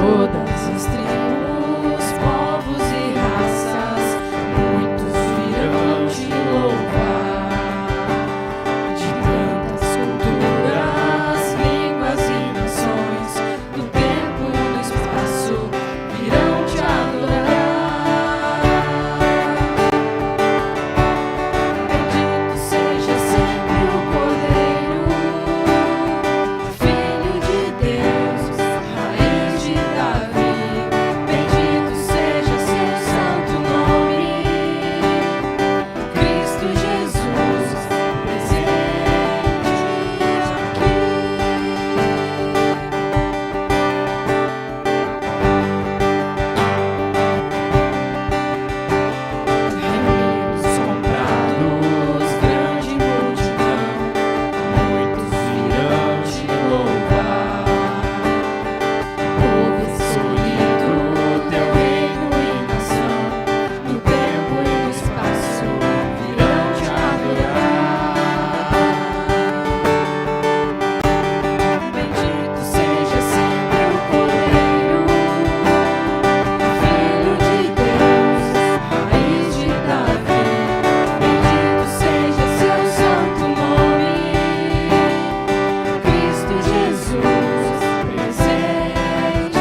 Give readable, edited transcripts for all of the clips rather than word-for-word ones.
todas as tribos, povos e raças, muitos virão te louvar. De tantas culturas, línguas e nações, do tempo e do espaço, virão te adorar. Bendito seja sempre o Cordeiro, Filho de Deus, raiz de Davi. Bendito seja seu santo nome, Cristo Jesus, presente aqui. Reunidos, comprados, grande multidão, muitos virão te louvar. Povo escolhido, teu reino e nação, no tempo e no espaço, virão te adorar. Bendito seja sempre o Cordeiro, Filho de Deus, raiz de Davi. Bendito seja seu santo nome, Cristo Jesus, presente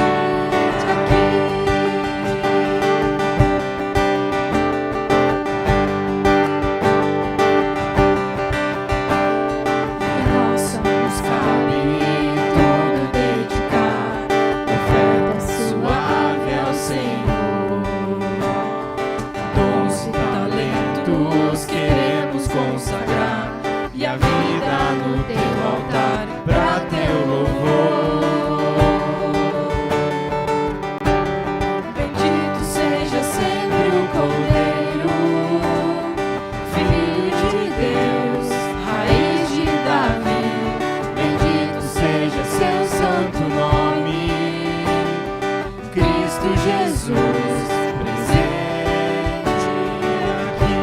aqui. E nós nos cabe todo dedicar oferta suave ao Senhor. Dons e talentos queremos consagrar, e a vida no teu altar pra teu louvor. Bendito seja sempre o Cordeiro, Filho de Deus, raiz de Davi. Bendito seja seu santo nome, Cristo Jesus, presente aqui.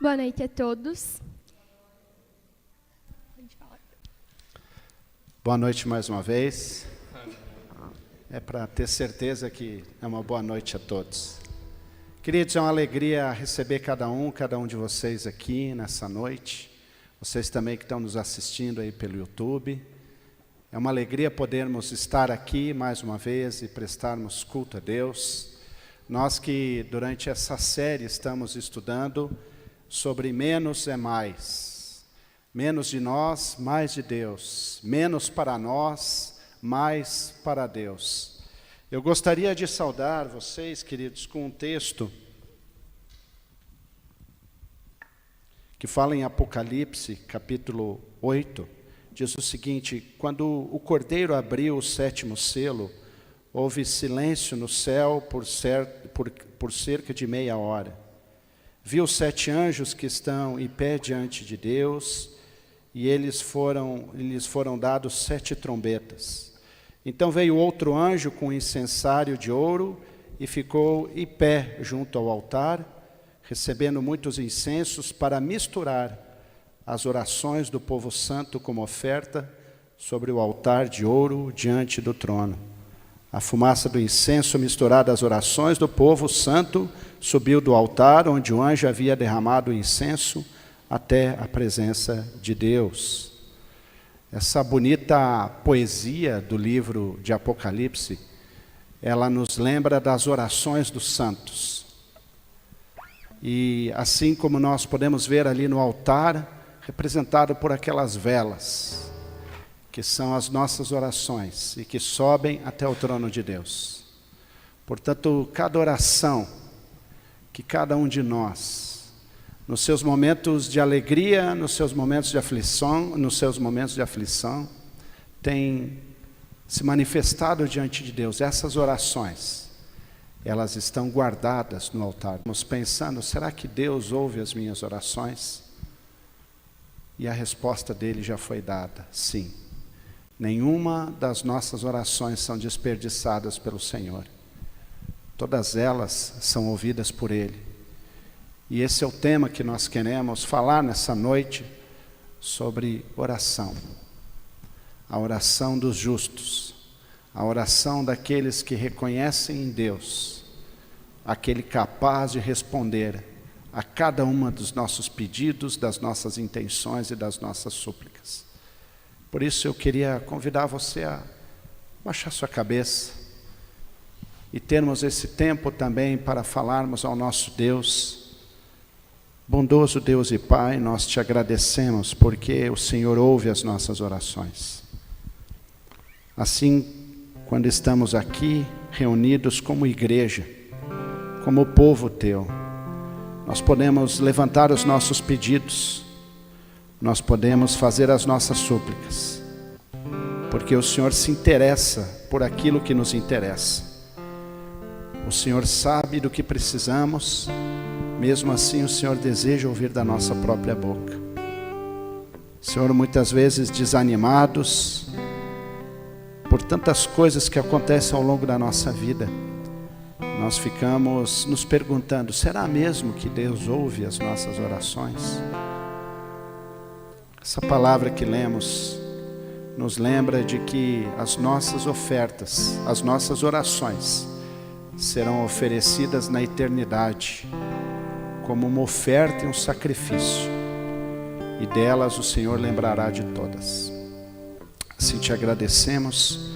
Boa noite a todos. Boa noite mais uma vez. É para ter certeza que é uma boa noite a todos. Queridos, é uma alegria receber cada um de vocês aqui nessa noite. Vocês também que estão nos assistindo aí pelo YouTube. É uma alegria podermos estar aqui mais uma vez e prestarmos culto a Deus. Nós que durante essa série estamos estudando sobre menos é mais. Menos de nós, mais de Deus. Menos para nós, mais para Deus. Eu gostaria de saudar vocês, queridos, com um texto que fala em Apocalipse, capítulo 8. Diz o seguinte: quando o Cordeiro abriu o 7º selo, houve silêncio no céu por cerca de meia hora. Vi os 7 anjos que estão em pé diante de Deus, e lhes foram dados 7 trombetas. Então veio outro anjo com um incensário de ouro e ficou em pé junto ao altar, recebendo muitos incensos para misturar as orações do povo santo como oferta sobre o altar de ouro diante do trono. A fumaça do incenso misturada às orações do povo santo subiu do altar onde o anjo havia derramado o incenso até a presença de Deus. Essa bonita poesia do livro de Apocalipse, ela nos lembra das orações dos santos. E assim como nós podemos ver ali no altar, representado por aquelas velas, que são as nossas orações e que sobem até o trono de Deus. Portanto, cada oração que cada um de nós, nos seus momentos de alegria, nos seus momentos de aflição, tem se manifestado diante de Deus. Essas orações, elas estão guardadas no altar. Estamos pensando, será que Deus ouve as minhas orações? E a resposta dele já foi dada, sim. Nenhuma das nossas orações são desperdiçadas pelo Senhor. todas elas são ouvidas por Ele. E esse é o tema que nós queremos falar nessa noite, sobre oração. A oração dos justos, a oração daqueles que reconhecem em Deus, aquele capaz de responder a cada uma dos nossos pedidos, das nossas intenções e das nossas súplicas. Por isso eu queria convidar você a baixar sua cabeça e termos esse tempo também para falarmos ao nosso Deus. Bondoso Deus e Pai, nós te agradecemos porque o Senhor ouve as nossas orações. Assim, quando estamos aqui reunidos como igreja, como povo teu, nós podemos levantar os nossos pedidos, nós podemos fazer as nossas súplicas, porque o Senhor se interessa por aquilo que nos interessa. O Senhor sabe do que precisamos, mesmo assim o Senhor deseja ouvir da nossa própria boca. Senhor, muitas vezes desanimados por tantas coisas que acontecem ao longo da nossa vida, nós ficamos nos perguntando, será mesmo que Deus ouve as nossas orações? Essa palavra que lemos nos lembra de que as nossas ofertas, as nossas orações serão oferecidas na eternidade como uma oferta e um sacrifício, e delas o Senhor lembrará de todas. Assim te agradecemos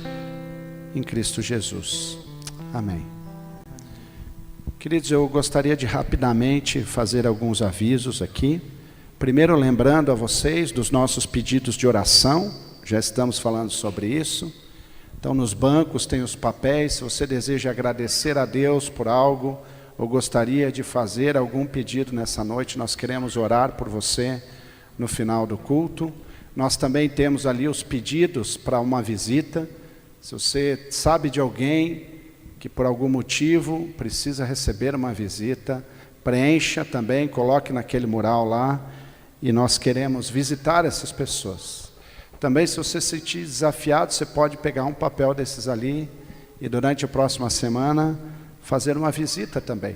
em Cristo Jesus. Amém. Queridos, eu gostaria de rapidamente fazer alguns avisos aqui. Primeiro, lembrando a vocês dos nossos pedidos de oração, já estamos falando sobre isso. Então, nos bancos tem os papéis, se você deseja agradecer a Deus por algo, ou gostaria de fazer algum pedido nessa noite, nós queremos orar por você no final do culto. Nós também temos ali os pedidos para uma visita. Se você sabe de alguém que por algum motivo precisa receber uma visita, preencha também, coloque naquele mural lá, e nós queremos visitar essas pessoas. Também, se você se sentir desafiado, você pode pegar um papel desses ali e durante a próxima semana fazer uma visita também.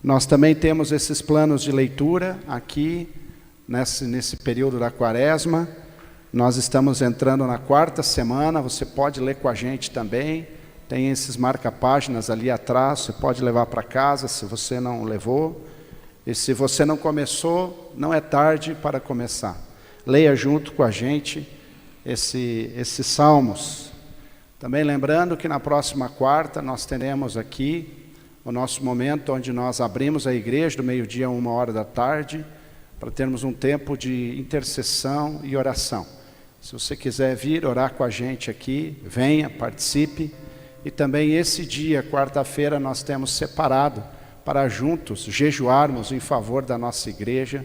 Nós também temos esses planos de leitura aqui, nesse período da quaresma. Nós estamos entrando na 4ª semana, você pode ler com a gente também. Tem esses marca-páginas ali atrás, você pode levar para casa se você não levou. E se você não começou, não é tarde para começar. Leia junto com a gente esses salmos. Também lembrando que na próxima quarta nós teremos aqui o nosso momento onde nós abrimos a igreja do meio-dia a 13h, para termos um tempo de intercessão e oração. Se você quiser vir orar com a gente aqui, venha, participe. E também esse dia, quarta-feira, nós temos separado para juntos jejuarmos em favor da nossa igreja,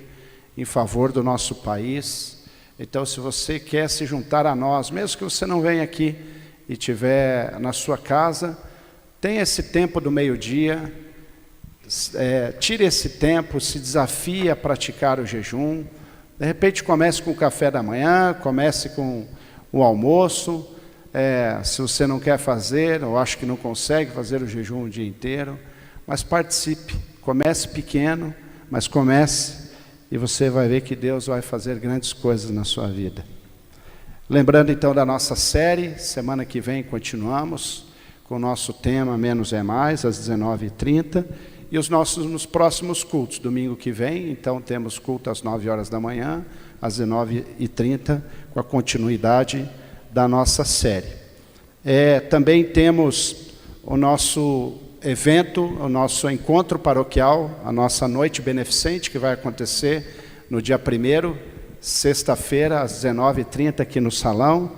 em favor do nosso país. Então, se você quer se juntar a nós, mesmo que você não venha aqui e estiver na sua casa, tenha esse tempo do meio-dia, tire esse tempo, se desafie a praticar o jejum. De repente comece com o café da manhã, comece com o almoço. Se você não quer fazer, ou acha que não consegue fazer o jejum o dia inteiro, mas participe, comece pequeno, mas comece, e você vai ver que Deus vai fazer grandes coisas na sua vida. Lembrando então da nossa série, semana que vem continuamos com o nosso tema Menos é Mais, às 19h30, e nos próximos cultos, domingo que vem, então temos culto às 9h da manhã, às 19h30, com a continuidade da nossa série. Também temos o nosso evento, o nosso encontro paroquial, a nossa noite beneficente, que vai acontecer no dia 1º, sexta-feira, às 19h30, aqui no salão.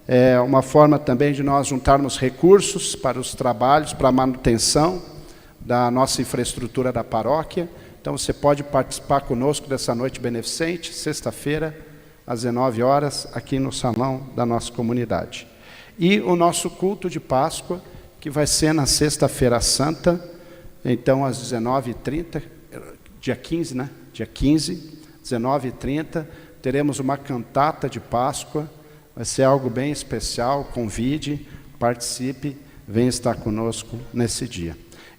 É uma forma também de nós juntarmos recursos para os trabalhos, para a manutenção da nossa infraestrutura da paróquia. Então você pode participar conosco dessa noite beneficente, sexta-feira, às 19h, aqui no salão da nossa comunidade. E o nosso culto de Páscoa, que vai ser na sexta-feira santa, então às 19h30, dia 15, né? Dia 15, 19h30, teremos uma cantata de Páscoa, vai ser algo bem especial, convide, participe, venha estar conosco nesse dia.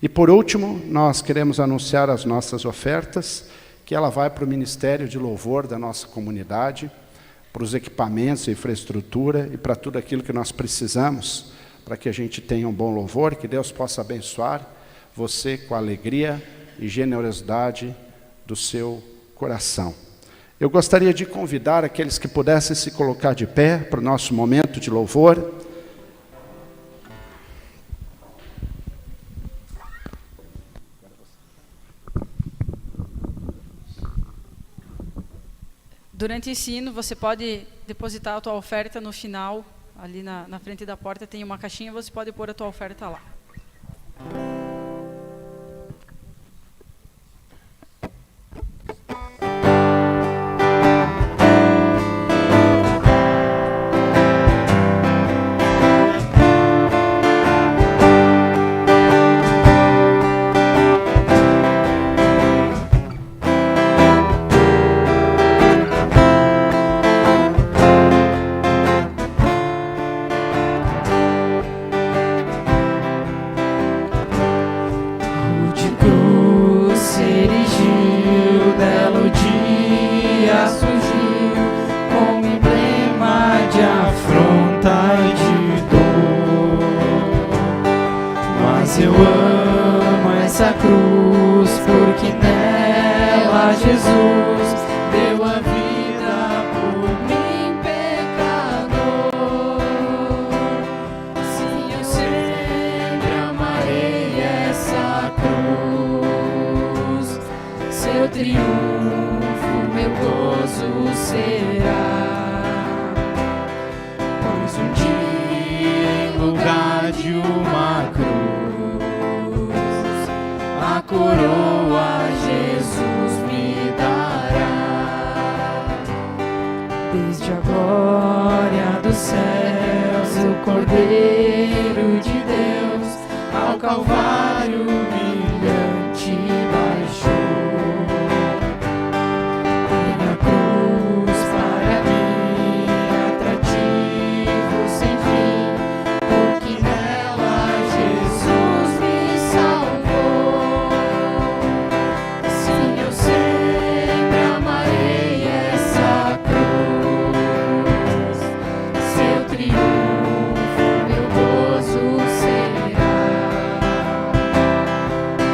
E por último, nós queremos anunciar as nossas ofertas, que ela vai para o Ministério de Louvor da nossa comunidade, para os equipamentos, infraestrutura e para tudo aquilo que nós precisamos, para que a gente tenha um bom louvor, que Deus possa abençoar você com a alegria e generosidade do seu coração. Eu gostaria de convidar aqueles que pudessem se colocar de pé para o nosso momento de louvor. Durante esse hino, você pode depositar a tua oferta no final, ali na frente da porta tem uma caixinha, você pode pôr a tua oferta lá. Eu amo essa cruz, porque nela Jesus deu a vida por mim, pecador. Sim, eu sempre amarei essa cruz. Seu triunfo, meu gozo será. Pois um dia, em lugar de uma cruz, a coroa Jesus me dará. Desde a glória dos céus, o Cordeiro de Deus ao Calvário humilhante baixou. E a cruz para mim atrativo sem fim, porque nela Jesus me salvou. Sim, eu sempre amarei essa cruz. Seu triunfo, meu gozo será.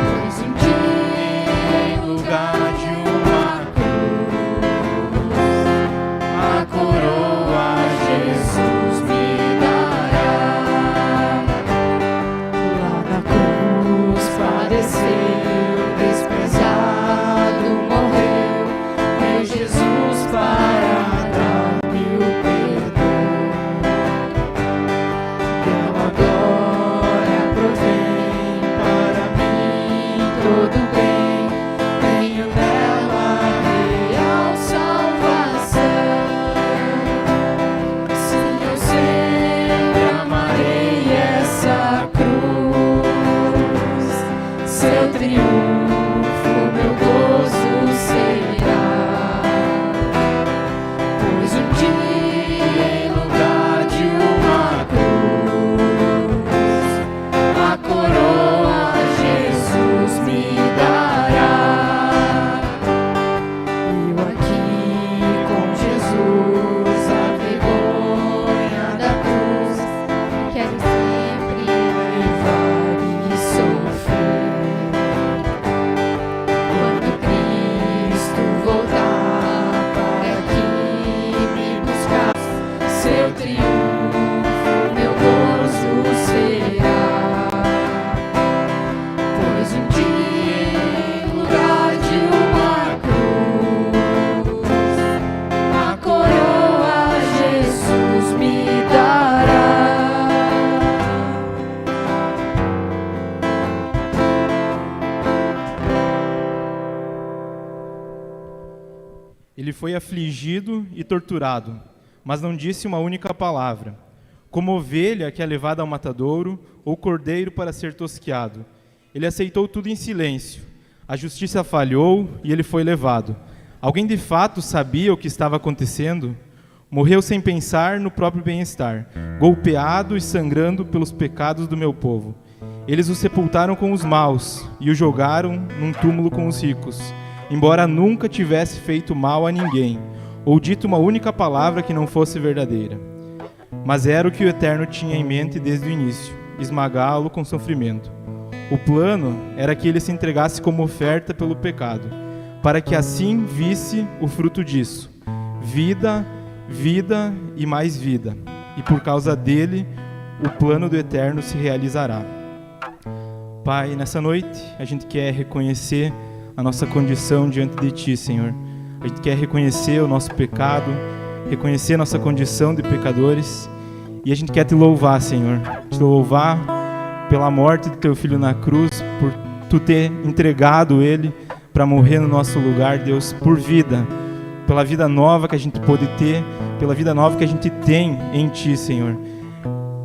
Pois um dia, em lugar de uma cruz, a coroa Jesus me dará. Lá na cruz padeceu, desprezado morreu, meu Jesus para dar-me o perdão. Dela glória provém para mim todo bem, tenho nela real salvação. Sim, eu sempre amarei essa cruz. Seu triunfo, meu gozo será. Pois um dia, em lugar de uma cruz, a coroa Jesus me dará. Eu aqui com Jesus, a vergonha da cruz, Quero sempre levar e sofrer. Quando Cristo voltar para aqui me buscar, seu triunfo, meu gozo será. Pois um dia, em lugar de uma cruz, a coroa Jesus me dará. Ele foi afligido e torturado, mas não disse uma única palavra. Como ovelha que é levada ao matadouro, ou cordeiro para ser tosquiado. Ele aceitou tudo em silêncio. A justiça falhou e ele foi levado. Alguém de fato sabia o que estava acontecendo? Morreu sem pensar no próprio bem-estar, golpeado e sangrando pelos pecados do meu povo. Eles o sepultaram com os maus e o jogaram num túmulo com os ricos, embora nunca tivesse feito mal a ninguém, ou dito uma única palavra que não fosse verdadeira. Mas era o que o Eterno tinha em mente desde o início, esmagá-lo com sofrimento. O plano era que ele se entregasse como oferta pelo pecado, para que assim visse o fruto disso: vida, vida e mais vida. E por causa dele, o plano do Eterno se realizará. Pai, nessa noite, a gente quer reconhecer a nossa condição diante de Ti, Senhor. A gente quer reconhecer o nosso pecado, reconhecer a nossa condição de pecadores. E a gente quer Te louvar, Senhor. Te louvar pela morte do Teu Filho na cruz, por Tu ter entregado Ele para morrer no nosso lugar, Deus, por vida. Pela vida nova que a gente pôde ter, pela vida nova que a gente tem em Ti, Senhor.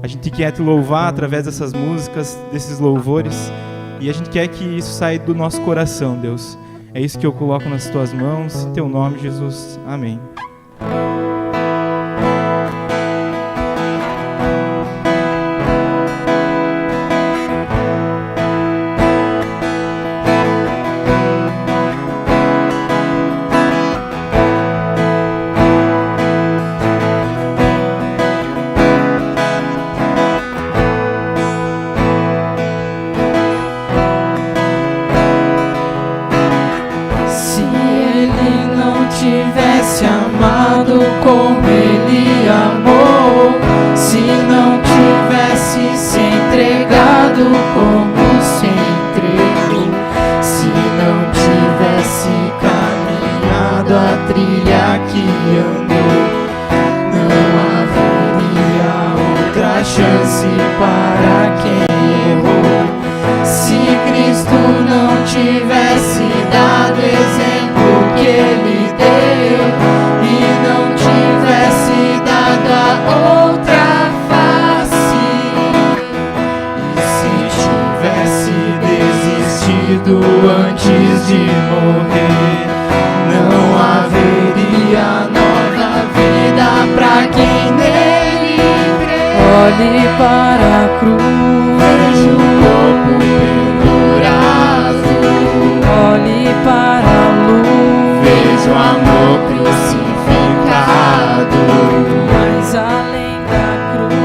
A gente quer Te louvar através dessas músicas, desses louvores, e a gente quer que isso saia do nosso coração, Deus. É isso que eu coloco nas Tuas mãos, em Teu nome, Jesus. Amém. Tivesse amado como Ele amou, se não tivesse se entregado como se entregou, se não tivesse caminhado a trilha que andou, não haveria outra chance para quem errou. Se Cristo não tivesse dado exemplo que Ele deu e não tivesse dado a outra face, e se tivesse desistido antes de morrer, não haveria nova vida para quem nele crê. Olhe para a cruz, veja o corpo pendurado. Olhe para a luz, veja o amor crucificado. Mas além da cruz,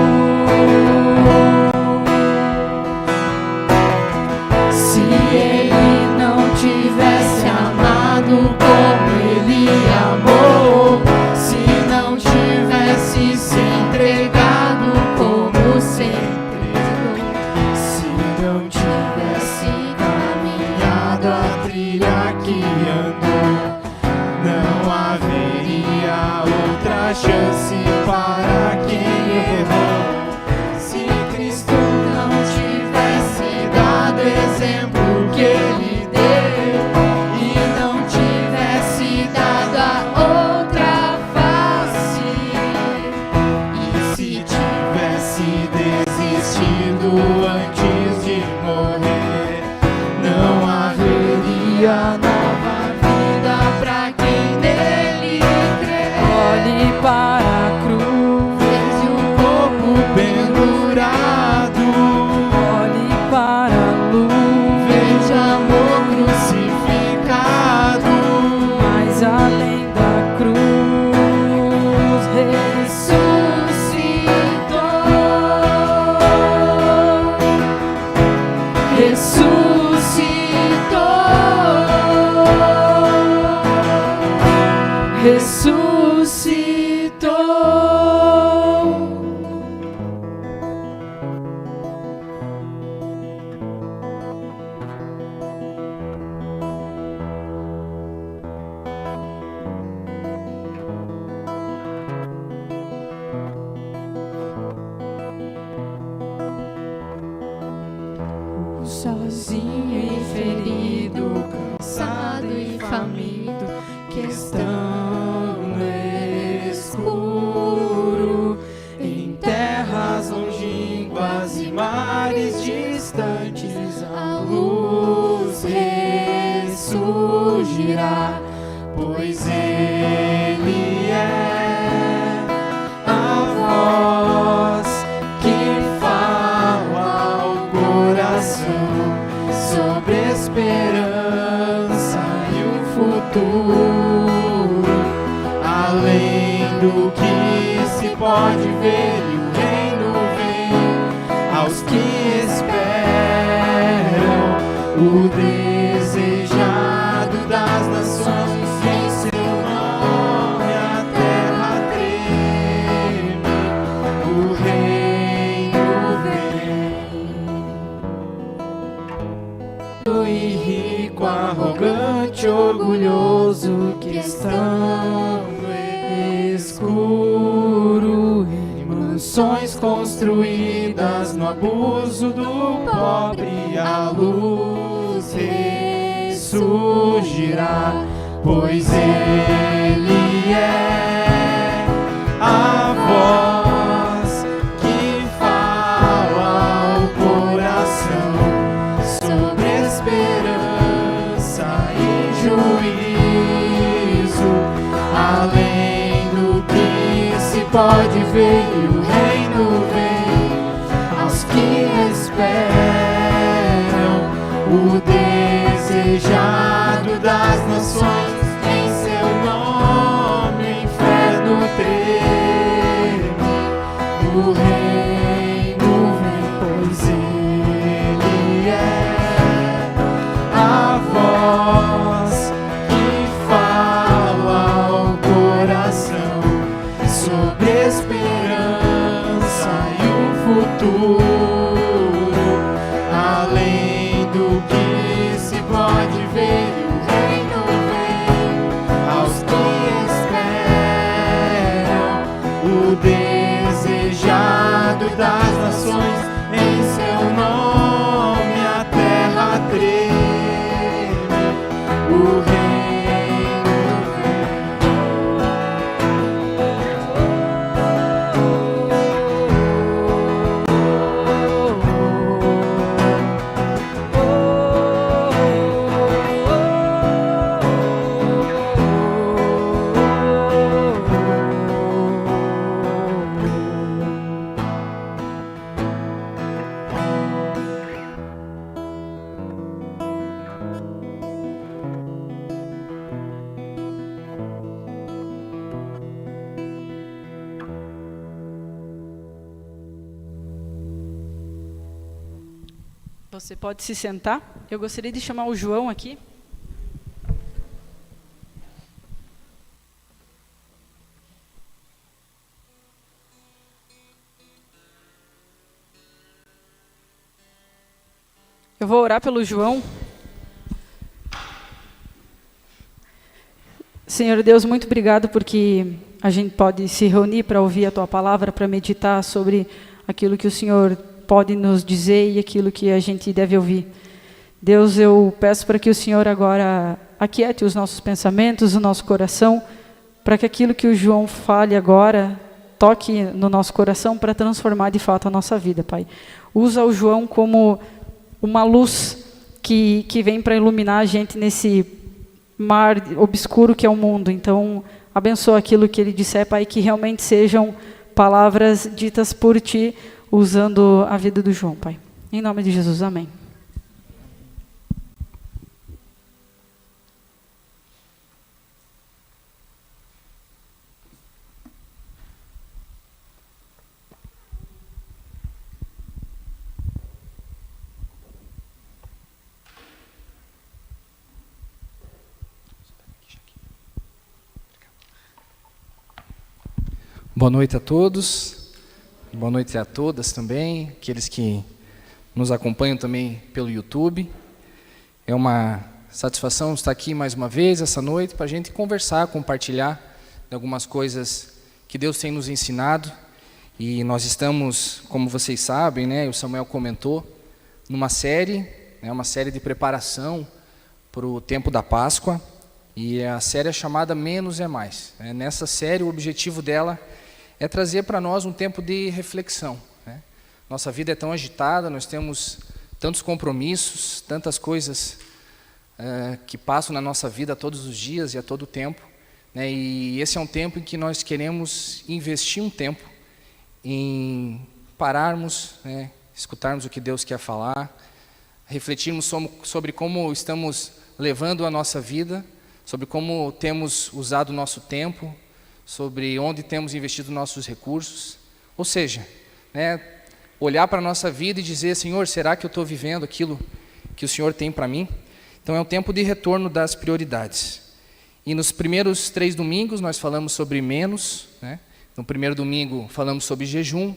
se Ele não tivesse amado como Ele amou, se não tivesse se entregado como se entregou, se não tivesse caminhado a trilha que andou, não haveria outra chance para quem errou. Se Cristo não tivesse dado exemplo que Ele deu e não tivesse dado a outra face, e se tivesse desistido antes de morrer, não haveria nova vida para quem nele crê. Olhe para a cruz, veja o corpo pendurado. Olhe para a luz, veja amor crucificado. Mas além da cruz, ressuscitou. Sozinho e ferido, cansado e faminto, que estão esperança e um futuro, além do que se pode ver, e o reino vem aos que esperam. O desejado das nações, em seu nome a terra treme, o reino vem. E rico, arrogante, orgulhoso, que estão no escuro, em mansões construídas no abuso do pobre, a luz ressurgirá, pois Ele é a voz que fala ao coração sobre esperança e juízo, além do que se pode ver, e o reino vem aos que esperam. O desejado das nações, em seu nome o inferno treme, o reino vem, pois Ele é a voz que fala ao coração sobre esperança e o futuro, além do que se pode ver, e o reino vem aos que esperam. O desejado das nações, em seu nome a terra treme, o reino Você pode se sentar. Eu gostaria de chamar o João aqui. Eu vou orar pelo João. Senhor Deus, muito obrigado porque a gente pode se reunir para ouvir a Tua palavra, para meditar sobre aquilo que o Senhor pode nos dizer e aquilo que a gente deve ouvir. Deus, eu peço para que o Senhor agora aquiete os nossos pensamentos, o nosso coração, para que aquilo que o João fale agora toque no nosso coração para transformar de fato a nossa vida, Pai. Usa o João como uma luz que vem para iluminar a gente nesse mar obscuro que é o mundo. Então, abençoa aquilo que ele disser, Pai, que realmente sejam palavras ditas por Ti, usando a vida do João, Pai. Em nome de Jesus, amém. Boa noite a todos, boa noite a todas também, aqueles que nos acompanham também pelo YouTube. É uma satisfação estar aqui mais uma vez essa noite para a gente conversar, compartilhar de algumas coisas que Deus tem nos ensinado. E nós estamos, como vocês sabem, né, o Samuel comentou, numa série, uma série de preparação para o tempo da Páscoa. E a série é chamada Menos é Mais. Nessa série, o objetivo dela é trazer para nós um tempo de reflexão. Nossa vida é tão agitada, nós temos tantos compromissos, tantas coisas que passam na nossa vida todos os dias e a todo tempo. E esse é um tempo em que nós queremos investir um tempo em pararmos, escutarmos o que Deus quer falar, refletirmos sobre como estamos levando a nossa vida, sobre como temos usado o nosso tempo, sobre onde temos investido nossos recursos. Ou seja, olhar para a nossa vida e dizer: Senhor, será que eu estou vivendo aquilo que o Senhor tem para mim? Então é um tempo de retorno das prioridades. E nos primeiros 3 domingos nós falamos sobre menos, No primeiro domingo falamos sobre jejum,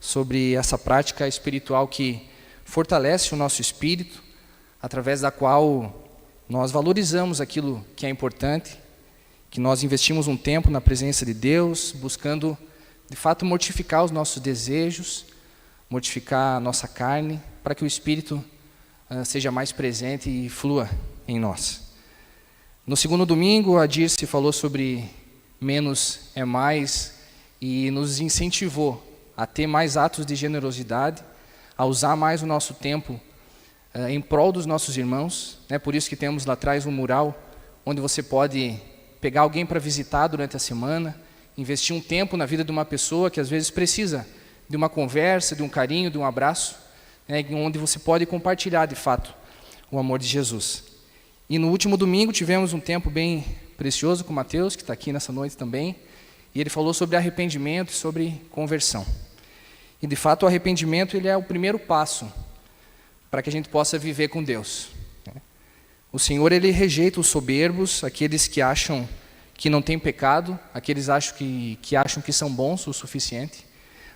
sobre essa prática espiritual que fortalece o nosso espírito, através da qual nós valorizamos aquilo que é importante, que nós investimos um tempo na presença de Deus, buscando, de fato, mortificar os nossos desejos, mortificar a nossa carne, para que o Espírito seja mais presente e flua em nós. No segundo domingo, a Dirce falou sobre menos é mais e nos incentivou a ter mais atos de generosidade, a usar mais o nosso tempo em prol dos nossos irmãos. Por isso que temos lá atrás um mural, onde você pode pegar alguém para visitar durante a semana, investir um tempo na vida de uma pessoa que às vezes precisa de uma conversa, de um carinho, de um abraço, onde você pode compartilhar de fato o amor de Jesus. E no último domingo tivemos um tempo bem precioso com o Mateus, que está aqui nessa noite também, e ele falou sobre arrependimento e sobre conversão. E de fato o arrependimento ele é o primeiro passo para que a gente possa viver com Deus. O Senhor ele rejeita os soberbos, aqueles que acham que não tem pecado, aqueles que acham que são bons o suficiente,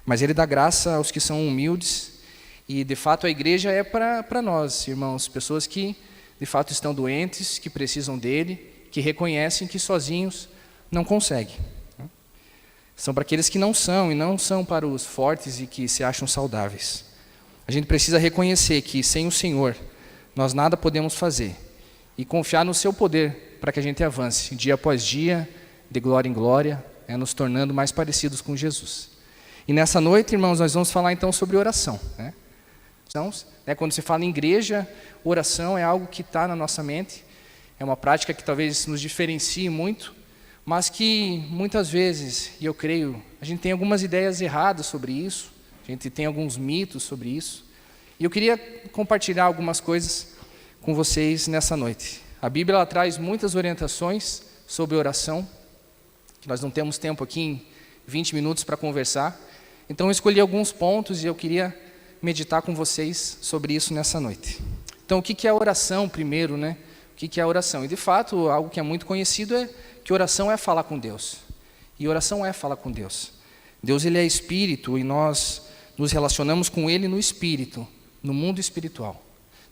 mas Ele dá graça aos que são humildes. E de fato a igreja é para nós, irmãos, pessoas que de fato estão doentes, que precisam dEle, que reconhecem que sozinhos não conseguem. São para aqueles que não são, e não são para os fortes e que se acham saudáveis. A gente precisa reconhecer que sem o Senhor nós nada podemos fazer e confiar no seu poder para que a gente avance dia após dia, de glória em glória, nos tornando mais parecidos com Jesus. E nessa noite, irmãos, nós vamos falar então sobre oração. Então, quando se fala em igreja, oração é algo que está na nossa mente, é uma prática que talvez nos diferencie muito, mas que muitas vezes, e eu creio, a gente tem algumas ideias erradas sobre isso, a gente tem alguns mitos sobre isso, e eu queria compartilhar algumas coisas com vocês nessa noite. A Bíblia ela traz muitas orientações sobre oração, que nós não temos tempo aqui em 20 minutos para conversar, então eu escolhi alguns pontos e eu queria meditar com vocês sobre isso nessa noite. Então, o que é oração primeiro, O que é oração? E de fato, algo que é muito conhecido é que oração é falar com Deus. E oração é falar com Deus. Deus ele é espírito e nós nos relacionamos com Ele no espírito, no mundo espiritual.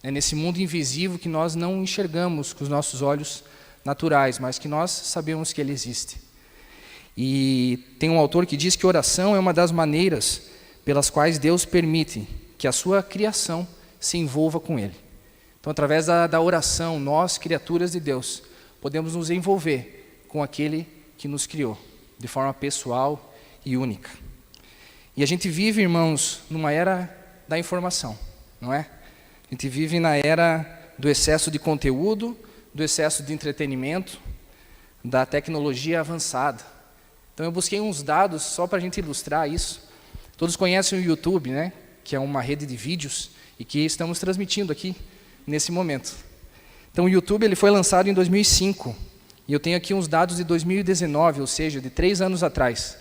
É nesse mundo invisível que nós não enxergamos com os nossos olhos naturais, mas que nós sabemos que Ele existe. E tem um autor que diz que oração é uma das maneiras pelas quais Deus permite que a sua criação se envolva com Ele. Então, através da oração, nós, criaturas de Deus, podemos nos envolver com aquele que nos criou, de forma pessoal e única. E a gente vive, irmãos, numa era da informação, não é? A gente vive na era do excesso de conteúdo, do excesso de entretenimento, da tecnologia avançada. Então eu busquei uns dados só para a gente ilustrar isso. Todos conhecem o YouTube, que é uma rede de vídeos e que estamos transmitindo aqui nesse momento. Então o YouTube ele foi lançado em 2005 e eu tenho aqui uns dados de 2019, ou seja, de 3 anos atrás,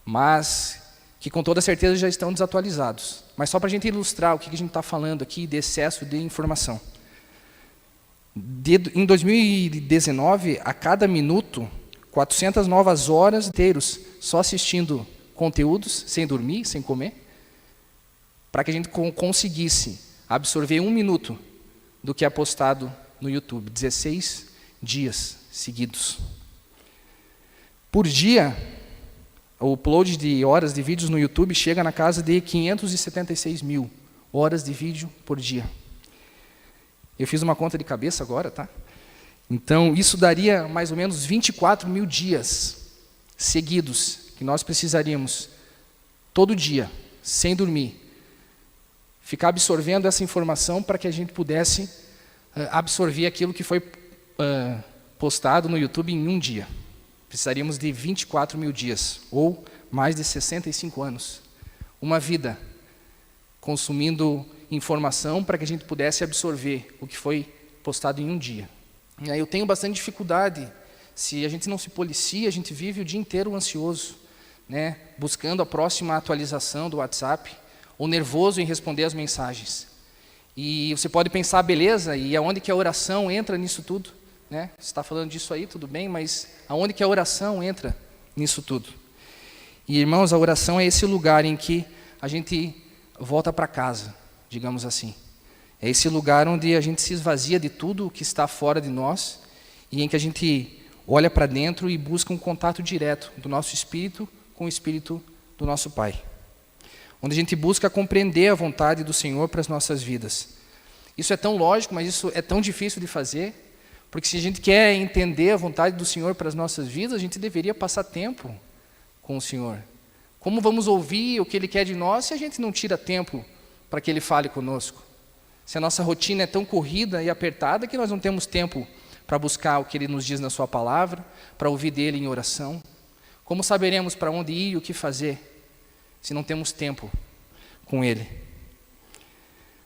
mas que com toda certeza já estão desatualizados. Mas só para a gente ilustrar o que a gente está falando aqui de excesso de informação. Em 2019, a cada minuto, 400 novas horas inteiras só assistindo conteúdos, sem dormir, sem comer, para que a gente conseguisse absorver 1 minuto do que é postado no YouTube, 16 dias seguidos. Por dia, o upload de horas de vídeos no YouTube chega na casa de 576 mil horas de vídeo por dia. Eu fiz uma conta de cabeça agora, tá? Então, isso daria mais ou menos 24 mil dias seguidos que nós precisaríamos, todo dia, sem dormir, ficar absorvendo essa informação para que a gente pudesse absorver aquilo que foi postado no YouTube em 1 dia. Precisaríamos de 24 mil dias, ou mais de 65 anos. Uma vida consumindo informação para que a gente pudesse absorver o que foi postado em um dia. E aí eu tenho bastante dificuldade, se a gente não se policia, a gente vive o dia inteiro ansioso, né? Buscando a próxima atualização do WhatsApp, ou nervoso em responder as mensagens. E você pode pensar, beleza, e aonde que a oração entra nisso tudo? Né? Você está falando disso aí, tudo bem, mas aonde que a oração entra nisso tudo? E, irmãos, a oração é esse lugar em que a gente volta para casa, digamos assim. É esse lugar onde a gente se esvazia de tudo o que está fora de nós e em que a gente olha para dentro e busca um contato direto do nosso espírito com o espírito do nosso Pai. Onde a gente busca compreender a vontade do Senhor para as nossas vidas. Isso é tão lógico, mas isso é tão difícil de fazer. Porque se a gente quer entender a vontade do Senhor para as nossas vidas, a gente deveria passar tempo com o Senhor. Como vamos ouvir o que Ele quer de nós se a gente não tira tempo para que Ele fale conosco? Se a nossa rotina é tão corrida e apertada que nós não temos tempo para buscar o que Ele nos diz na Sua palavra, para ouvir dEle em oração, como saberemos para onde ir e o que fazer se não temos tempo com Ele?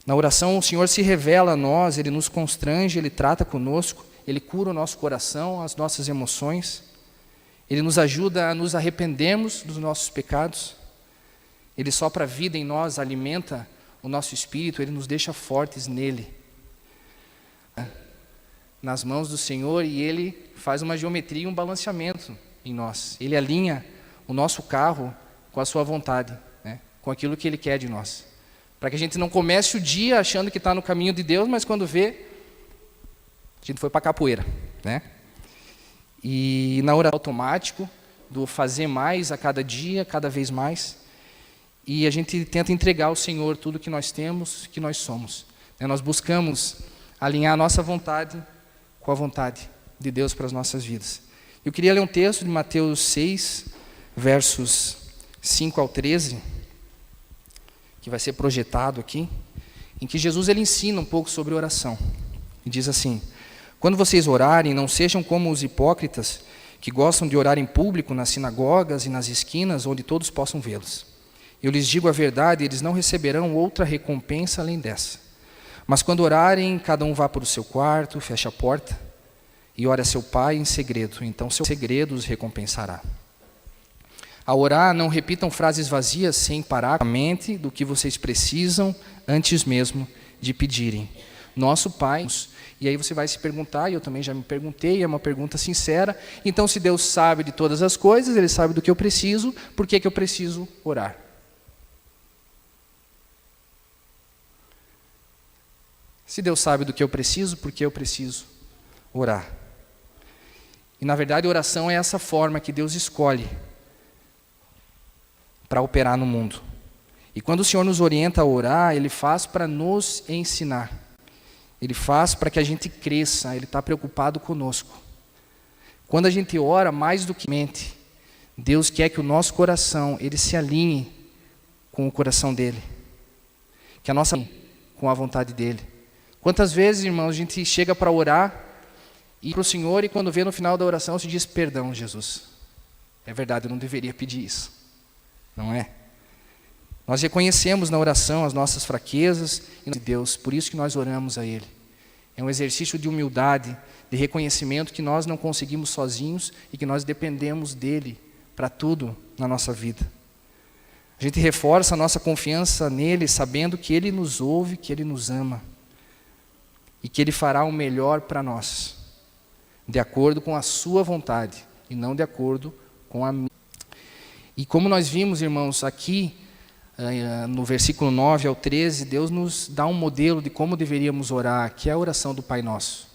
Na oração o Senhor se revela a nós, Ele nos constrange, Ele trata conosco, Ele cura o nosso coração, as nossas emoções. Ele nos ajuda a nos arrependermos dos nossos pecados. Ele sopra a vida em nós, alimenta o nosso espírito, Ele nos deixa fortes nele. Nas mãos do Senhor, e Ele faz uma geometria e um balanceamento em nós. Ele alinha o nosso carro com a sua vontade, né? Com aquilo que Ele quer de nós. Para que a gente não comece o dia achando que está no caminho de Deus, mas quando vê, a gente foi para a capoeira, né? E na oração automático, do fazer mais a cada dia, cada vez mais, e a gente tenta entregar ao Senhor tudo que nós temos, que nós somos. Nós buscamos alinhar a nossa vontade com a vontade de Deus para as nossas vidas. Eu queria ler um texto de Mateus 6, versos 5 ao 13, que vai ser projetado aqui, em que Jesus ele ensina um pouco sobre oração. E diz assim: quando vocês orarem, não sejam como os hipócritas, que gostam de orar em público nas sinagogas e nas esquinas, onde todos possam vê-los. Eu lhes digo a verdade, eles não receberão outra recompensa além dessa. Mas quando orarem, cada um vá para o seu quarto, feche a porta, e ore a seu Pai em segredo, então seu segredo os recompensará. Ao orar, não repitam frases vazias sem parar a mente do que vocês precisam antes mesmo de pedirem. Nosso Pai, e aí você vai se perguntar, e eu também já me perguntei, é uma pergunta sincera, então se Deus sabe de todas as coisas, Ele sabe do que eu preciso, por que eu preciso orar? Se Deus sabe do que eu preciso, por que eu preciso orar? E na verdade a oração é essa forma que Deus escolhe para operar no mundo. E quando o Senhor nos orienta a orar, Ele faz para nos ensinar. Ele faz para que a gente cresça, Ele está preocupado conosco. Quando a gente ora mais do que mente, Deus quer que o nosso coração, ele se alinhe com o coração dEle. Que a nossa com a vontade dEle. Quantas vezes, irmãos, a gente chega para orar e para o Senhor, e quando vê no final da oração, se diz: perdão, Jesus. É verdade, eu não deveria pedir isso. Não é? Nós reconhecemos na oração as nossas fraquezas e de Deus, por isso que nós oramos a Ele. É um exercício de humildade, de reconhecimento que nós não conseguimos sozinhos e que nós dependemos dEle para tudo na nossa vida. A gente reforça a nossa confiança nele, sabendo que Ele nos ouve, que Ele nos ama e que Ele fará o melhor para nós, de acordo com a sua vontade e não de acordo com a minha. E como nós vimos, irmãos, aqui no versículo 9 ao 13, Deus nos dá um modelo de como deveríamos orar, que é a oração do Pai Nosso.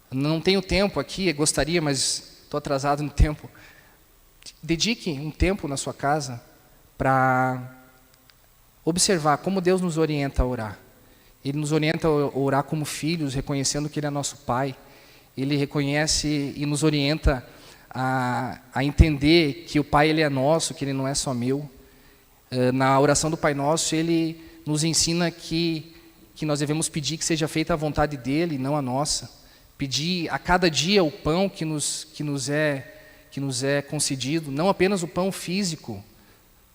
Não tenho tempo aqui, gostaria, mas estou atrasado no tempo. Dedique um tempo na sua casa para observar como Deus nos orienta a orar. Ele nos orienta a orar como filhos, reconhecendo que Ele é nosso Pai. Ele reconhece e nos orienta a entender que o Pai Ele é nosso, que Ele não é só meu. Na oração do Pai Nosso, Ele nos ensina que nós devemos pedir que seja feita a vontade dEle, não a nossa. Pedir a cada dia o pão que nos é concedido, não apenas o pão físico,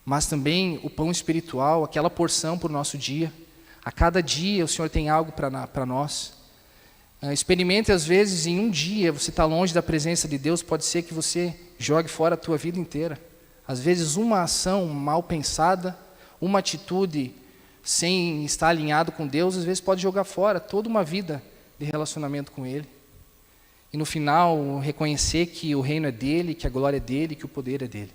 mas também o pão espiritual, aquela porção para o nosso dia. A cada dia o Senhor tem algo para nós. Experimente, às vezes, em um dia, você está longe da presença de Deus, pode ser que você jogue fora a tua vida inteira. Às vezes, uma ação mal pensada, uma atitude sem estar alinhado com Deus, às vezes pode jogar fora toda uma vida de relacionamento com Ele. E no final, reconhecer que o reino é dEle, que a glória é dEle, que o poder é dEle.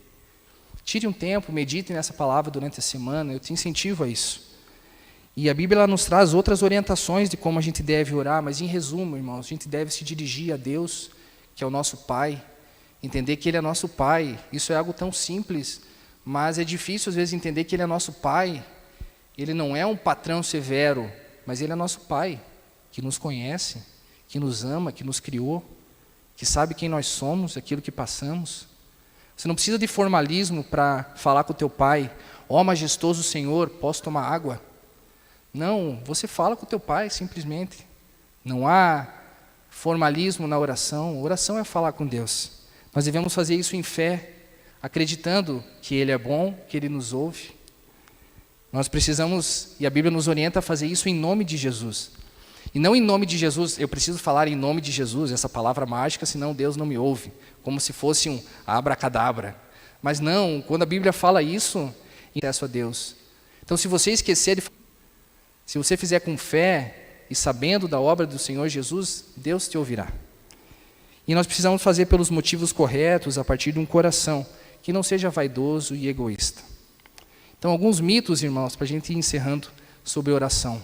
Tire um tempo, medite nessa palavra durante a semana, eu te incentivo a isso. E a Bíblia nos traz outras orientações de como a gente deve orar, mas em resumo, irmãos, a gente deve se dirigir a Deus, que é o nosso Pai, entender que Ele é nosso Pai. Isso é algo tão simples, mas é difícil às vezes entender que Ele é nosso Pai. Ele não é um patrão severo, mas Ele é nosso Pai, que nos conhece, que nos ama, que nos criou, que sabe quem nós somos, aquilo que passamos. Você não precisa de formalismo para falar com o teu pai: ó majestoso Senhor, posso tomar água? Não, você fala com o teu pai simplesmente. Não há formalismo na oração. Oração é falar com Deus. Nós devemos fazer isso em fé, acreditando que Ele é bom, que Ele nos ouve. Nós precisamos, e a Bíblia nos orienta a fazer isso em nome de Jesus. E não em nome de Jesus, eu preciso falar em nome de Jesus, essa palavra mágica, senão Deus não me ouve, como se fosse um abracadabra. Mas não, quando a Bíblia fala isso, acesso a Deus. Então, se você esquecer, se você fizer com fé e sabendo da obra do Senhor Jesus, Deus te ouvirá. E nós precisamos fazer pelos motivos corretos, a partir de um coração que não seja vaidoso e egoísta. Então, alguns mitos, irmãos, para a gente ir encerrando sobre oração.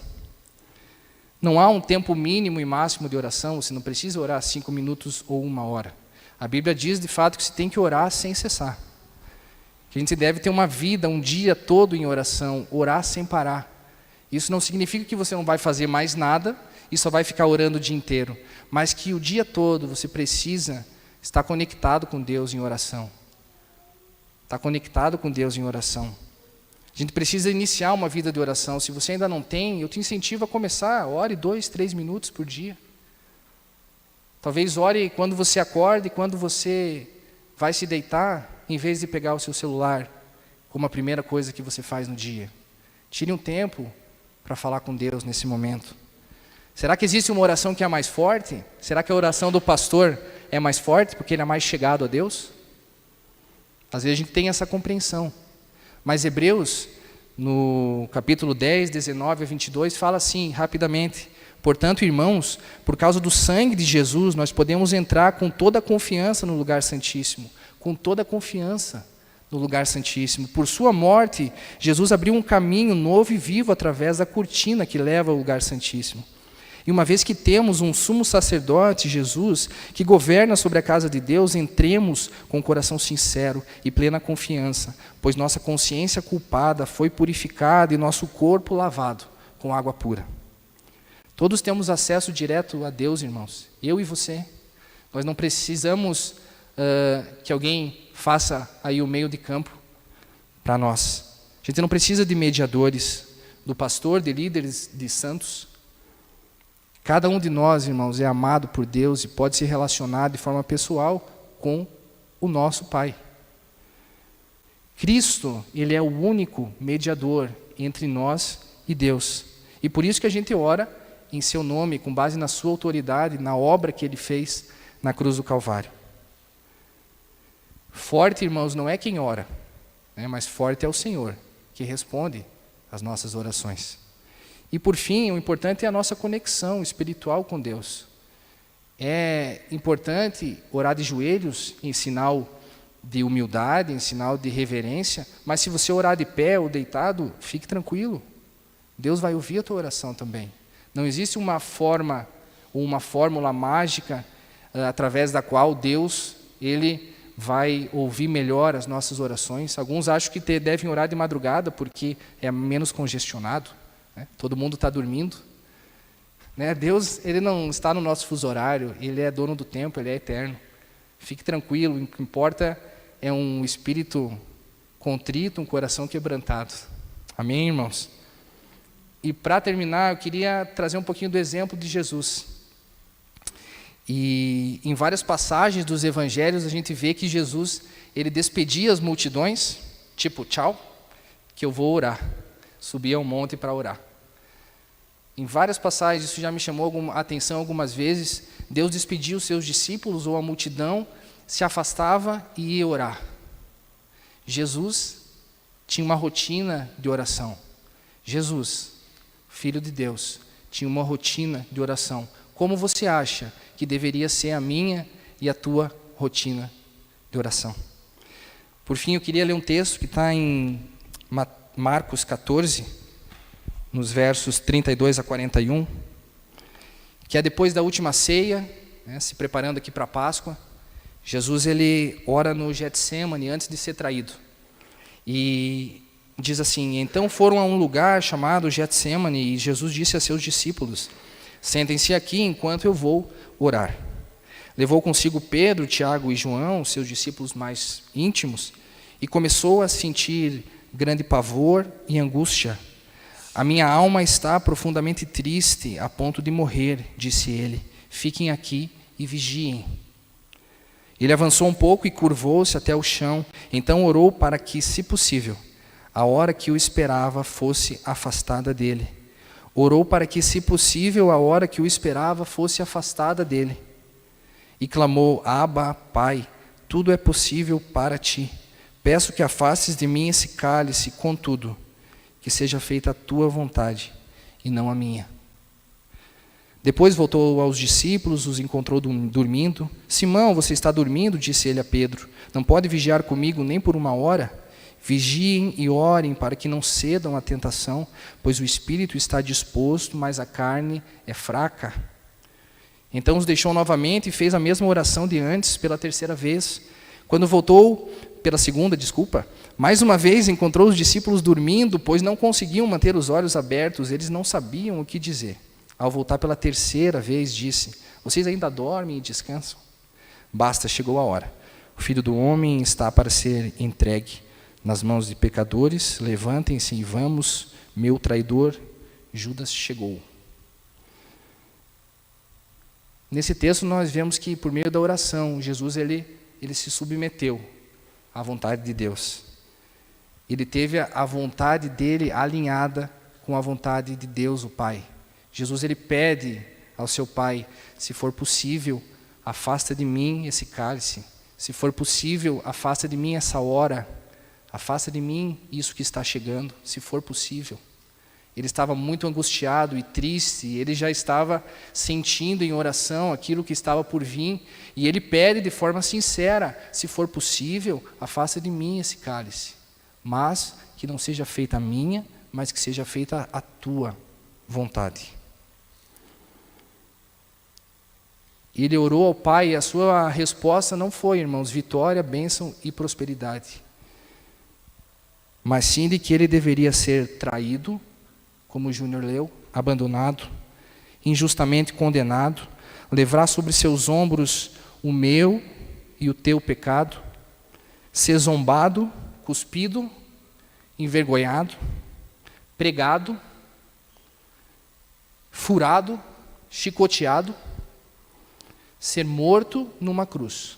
Não há um tempo mínimo e máximo de oração, você não precisa orar 5 minutos ou 1 hora. A Bíblia diz, de fato, que você tem que orar sem cessar. Que a gente deve ter uma vida, um dia todo em oração, orar sem parar. Isso não significa que você não vai fazer mais nada e só vai ficar orando o dia inteiro, mas que o dia todo você precisa estar conectado com Deus em oração. Estar conectado com Deus em oração. A gente precisa iniciar uma vida de oração. Se você ainda não tem, eu te incentivo a começar. Ore 2, 3 minutos por dia. Talvez ore quando você acorda e quando você vai se deitar, em vez de pegar o seu celular como a primeira coisa que você faz no dia. Tire um tempo para falar com Deus nesse momento. Será que existe uma oração que é mais forte? Será que a oração do pastor é mais forte porque ele é mais chegado a Deus? Às vezes a gente tem essa compreensão. Mas Hebreus, no capítulo 10, 19 a 22, fala assim, rapidamente: portanto, irmãos, por causa do sangue de Jesus, nós podemos entrar com toda a confiança no lugar santíssimo. Com toda a confiança no lugar santíssimo. Por sua morte, Jesus abriu um caminho novo e vivo através da cortina que leva ao lugar santíssimo. E uma vez que temos um sumo sacerdote, Jesus, que governa sobre a casa de Deus, entremos com o coração sincero e plena confiança, pois nossa consciência culpada foi purificada e nosso corpo lavado com água pura. Todos temos acesso direto a Deus, irmãos, eu e você. Nós não precisamos que alguém faça aí o meio de campo para nós. A gente não precisa de mediadores, do pastor, de líderes, de santos. Cada um de nós, irmãos, é amado por Deus e pode se relacionar de forma pessoal com o nosso Pai. Cristo, Ele é o único mediador entre nós e Deus. E por isso que a gente ora em seu nome, com base na sua autoridade, na obra que Ele fez na cruz do Calvário. Forte, irmãos, não é quem ora, né, mas forte é o Senhor, que responde às nossas orações. E por fim, o importante é a nossa conexão espiritual com Deus. É importante orar de joelhos em sinal de humildade, em sinal de reverência, mas se você orar de pé ou deitado, fique tranquilo. Deus vai ouvir a tua oração também. Não existe uma forma ou uma fórmula mágica através da qual Deus, Ele vai ouvir melhor as nossas orações. Alguns acham que devem orar de madrugada porque é menos congestionado. Todo mundo está dormindo. Deus, Ele não está no nosso fuso horário, Ele é dono do tempo, Ele é eterno. Fique tranquilo, o que importa é um espírito contrito, um coração quebrantado. Amém, irmãos? E para terminar, eu queria trazer um pouquinho do exemplo de Jesus. E em várias passagens dos evangelhos a gente vê que Jesus, Ele despedia as multidões, tipo, tchau, que eu vou orar. Subia ao monte para orar. Em várias passagens, isso já me chamou a atenção algumas vezes, Deus despedia os seus discípulos ou a multidão, se afastava e ia orar. Jesus tinha uma rotina de oração. Jesus, Filho de Deus, tinha uma rotina de oração. Como você acha que deveria ser a minha e a tua rotina de oração? Por fim, eu queria ler um texto que está em Marcos 14, nos versos 32 a 41, que é depois da última ceia, né, se preparando aqui para a Páscoa. Jesus ele ora no Getsemane antes de ser traído. E diz assim: então foram a um lugar chamado Getsemane, e Jesus disse a seus discípulos: sentem-se aqui enquanto eu vou orar. Levou consigo Pedro, Tiago e João, seus discípulos mais íntimos, e começou a sentir grande pavor e angústia. A minha alma está profundamente triste, a ponto de morrer, disse ele. Fiquem aqui e vigiem. Ele avançou um pouco e curvou-se até o chão. Então orou para que, se possível, a hora que o esperava fosse afastada dele. Orou para que, se possível, a hora que o esperava fosse afastada dele. E clamou: Abba, Pai, tudo é possível para ti. Peço que afastes de mim esse cálice, contudo, que seja feita a tua vontade e não a minha. Depois voltou aos discípulos, os encontrou dormindo. Simão, você está dormindo? Disse ele a Pedro. Não pode vigiar comigo nem por uma hora? Vigiem e orem para que não cedam à tentação, pois o espírito está disposto, mas a carne é fraca. Então os deixou novamente e fez a mesma oração de antes, pela terceira vez. Quando voltou, pela segunda, mais uma vez encontrou os discípulos dormindo, pois não conseguiam manter os olhos abertos, eles não sabiam o que dizer. Ao voltar pela terceira vez, disse: vocês ainda dormem e descansam? Basta, chegou a hora. O Filho do Homem está para ser entregue nas mãos de pecadores. Levantem-se e vamos, meu traidor Judas chegou. Nesse texto nós vemos que por meio da oração, Jesus ele se submeteu à vontade de Deus. Ele teve a vontade dele alinhada com a vontade de Deus, o Pai. Jesus ele pede ao seu Pai: se for possível, afasta de mim esse cálice. Se for possível, afasta de mim essa hora. Afasta de mim isso que está chegando, se for possível. Ele estava muito angustiado e triste, ele já estava sentindo em oração aquilo que estava por vir, e ele pede de forma sincera: se for possível, afasta de mim esse cálice. Mas que não seja feita a minha, mas que seja feita a tua vontade. Ele orou ao Pai e a sua resposta não foi, irmãos, vitória, bênção e prosperidade. Mas sim de que ele deveria ser traído, como o Júnior leu, abandonado, injustamente condenado, levar sobre seus ombros o meu e o teu pecado, ser zombado, cuspido, envergonhado, pregado, furado, chicoteado, ser morto numa cruz,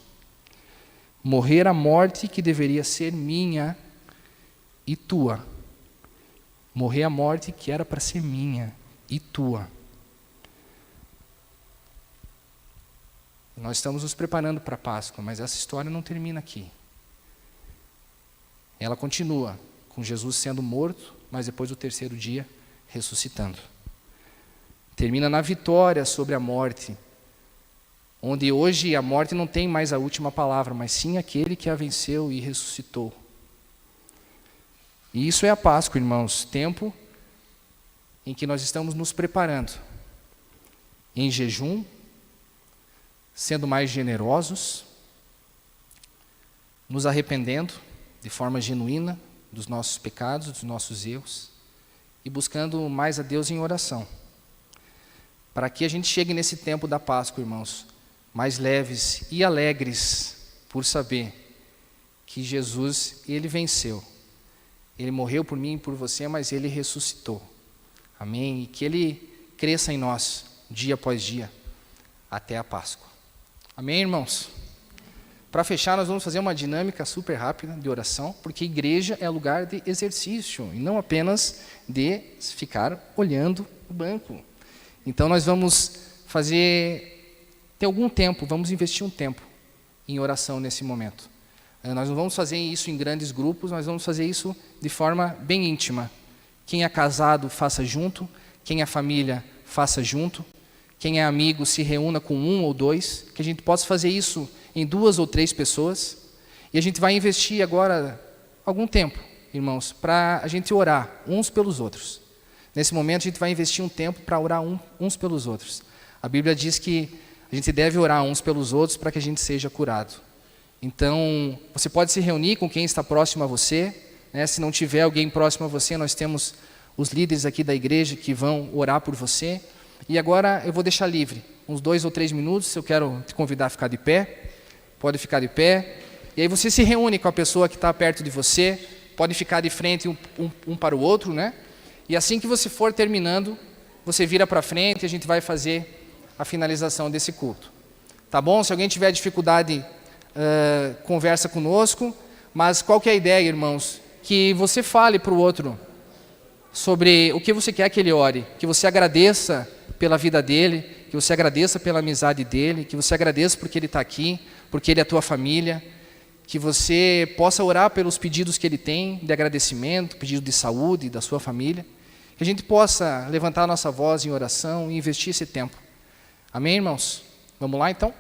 morrer a morte que deveria ser minha e tua, morrer a morte que era para ser minha e tua. Nós estamos nos preparando para a Páscoa, mas essa história não termina aqui. Ela continua com Jesus sendo morto, mas depois do terceiro dia ressuscitando. Termina na vitória sobre a morte, onde hoje a morte não tem mais a última palavra, mas sim aquele que a venceu e ressuscitou. E isso é a Páscoa, irmãos, tempo em que nós estamos nos preparando, em jejum, sendo mais generosos, nos arrependendo de forma genuína dos nossos pecados, dos nossos erros, e buscando mais a Deus em oração, para que a gente chegue nesse tempo da Páscoa, irmãos, mais leves e alegres por saber que Jesus, ele venceu. Ele morreu por mim e por você, mas ele ressuscitou. Amém? E que ele cresça em nós, dia após dia, até a Páscoa. Amém, irmãos? Para fechar, nós vamos fazer uma dinâmica super rápida de oração, porque igreja é lugar de exercício, e não apenas de ficar olhando no banco. Então nós vamos ter algum tempo, vamos investir um tempo em oração nesse momento. Nós não vamos fazer isso em grandes grupos, nós vamos fazer isso de forma bem íntima. Quem é casado, faça junto. Quem é família, faça junto. Quem é amigo, se reúna com 1 ou 2. Que a gente possa fazer isso em 2 ou 3 pessoas. E a gente vai investir agora algum tempo, irmãos, para a gente orar uns pelos outros. Nesse momento a gente vai investir um tempo para orar uns pelos outros. A Bíblia diz que a gente deve orar uns pelos outros para que a gente seja curado. Então, você pode se reunir com quem está próximo a você, né? Se não tiver alguém próximo a você, nós temos os líderes aqui da igreja que vão orar por você. E agora eu vou deixar livre, uns 2 ou 3 minutos, eu quero te convidar a ficar de pé. Pode ficar de pé. E aí você se reúne com a pessoa que está perto de você, pode ficar de frente um para o outro, né? E assim que você for terminando, você vira para frente e a gente vai fazer a finalização desse culto. Tá bom? Se alguém tiver dificuldade, conversa conosco, mas qual que é a ideia, irmãos? Que você fale para o outro sobre o que você quer que ele ore, que você agradeça pela vida dele, que você agradeça pela amizade dele, que você agradeça porque ele está aqui, porque ele é a tua família, que você possa orar pelos pedidos que ele tem de agradecimento, pedido de saúde da sua família, que a gente possa levantar a nossa voz em oração e investir esse tempo. Amém, irmãos? Vamos lá, então?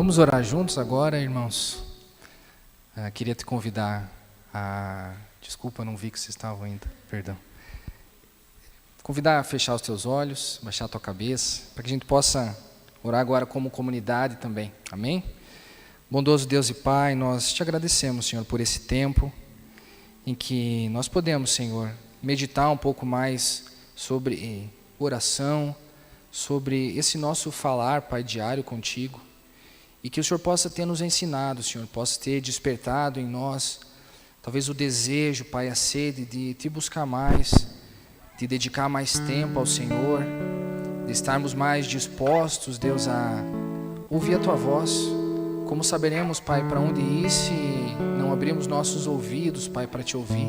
Vamos orar juntos agora, irmãos. Queria te convidar a... Desculpa, não vi que vocês estavam ainda, perdão. Convidar a fechar os teus olhos, baixar a tua cabeça, para que a gente possa orar agora como comunidade também, amém? Bondoso Deus e Pai, nós te agradecemos, Senhor, por esse tempo em que nós podemos, Senhor, meditar um pouco mais sobre oração, sobre esse nosso falar, Pai, diário contigo, e que o Senhor possa ter nos ensinado, Senhor, possa ter despertado em nós, talvez o desejo, Pai, a sede de te buscar mais, de dedicar mais tempo ao Senhor, de estarmos mais dispostos, Deus, a ouvir a Tua voz. Como saberemos, Pai, para onde ir se não abrirmos nossos ouvidos, Pai, para Te ouvir?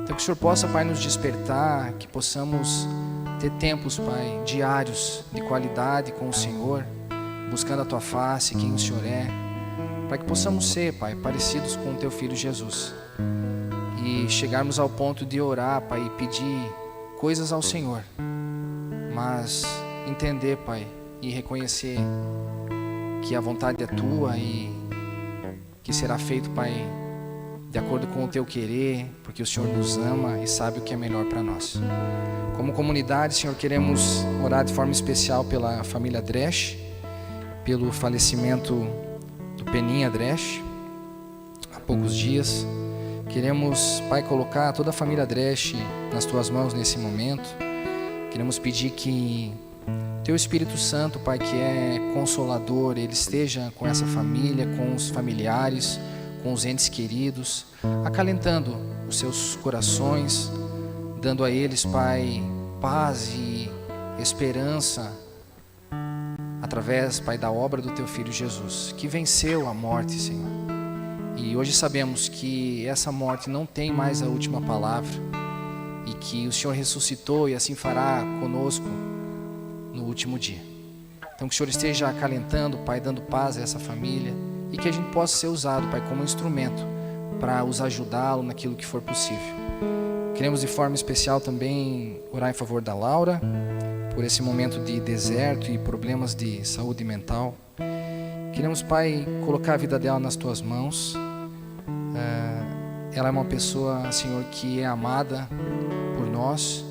Então que o Senhor possa, Pai, nos despertar, que possamos ter tempos, Pai, diários, de qualidade com o Senhor, buscando a Tua face, quem o Senhor é, para que possamos ser, Pai, parecidos com o Teu Filho Jesus. E chegarmos ao ponto de orar, Pai, e pedir coisas ao Senhor, mas entender, Pai, e reconhecer que a vontade é Tua e que será feito, Pai, de acordo com o Teu querer, porque o Senhor nos ama e sabe o que é melhor para nós. Como comunidade, Senhor, queremos orar de forma especial pela família Dresch, pelo falecimento do Peninha Dresch, há poucos dias. Queremos, Pai, colocar toda a família Dresch nas Tuas mãos nesse momento. Queremos pedir que Teu Espírito Santo, Pai, que é consolador, Ele esteja com essa família, com os familiares, com os entes queridos, acalentando os seus corações, dando a eles, Pai, paz e esperança, através, Pai, da obra do Teu Filho Jesus, que venceu a morte, Senhor. E hoje sabemos que essa morte não tem mais a última palavra e que o Senhor ressuscitou e assim fará conosco no último dia. Então que o Senhor esteja acalentando, Pai, dando paz a essa família e que a gente possa ser usado, Pai, como instrumento para os ajudá-lo naquilo que for possível. Queremos de forma especial também orar em favor da Laura, por esse momento de deserto e problemas de saúde mental. Queremos, Pai, colocar a vida dela nas Tuas mãos. Ela é uma pessoa, Senhor, que é amada por nós.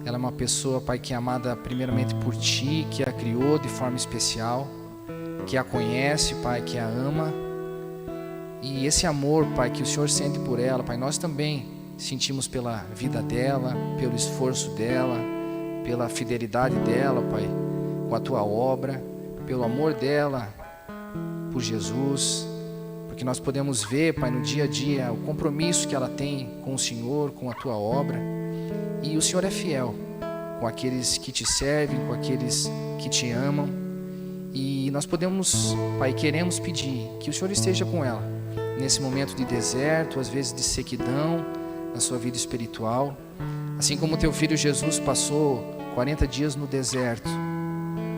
Ela é uma pessoa, Pai, que é amada primeiramente por Ti, que a criou de forma especial, que a conhece, Pai, que a ama. E esse amor, Pai, que o Senhor sente por ela, Pai, nós também sentimos pela vida dela, pelo esforço dela, pela fidelidade dela, Pai, com a Tua obra, pelo amor dela por Jesus, porque nós podemos ver, Pai, no dia a dia o compromisso que ela tem com o Senhor, com a Tua obra, e o Senhor é fiel com aqueles que Te servem, com aqueles que Te amam, e nós podemos, Pai, queremos pedir que o Senhor esteja com ela nesse momento de deserto, às vezes de sequidão na sua vida espiritual, assim como o Teu Filho Jesus passou 40 dias no deserto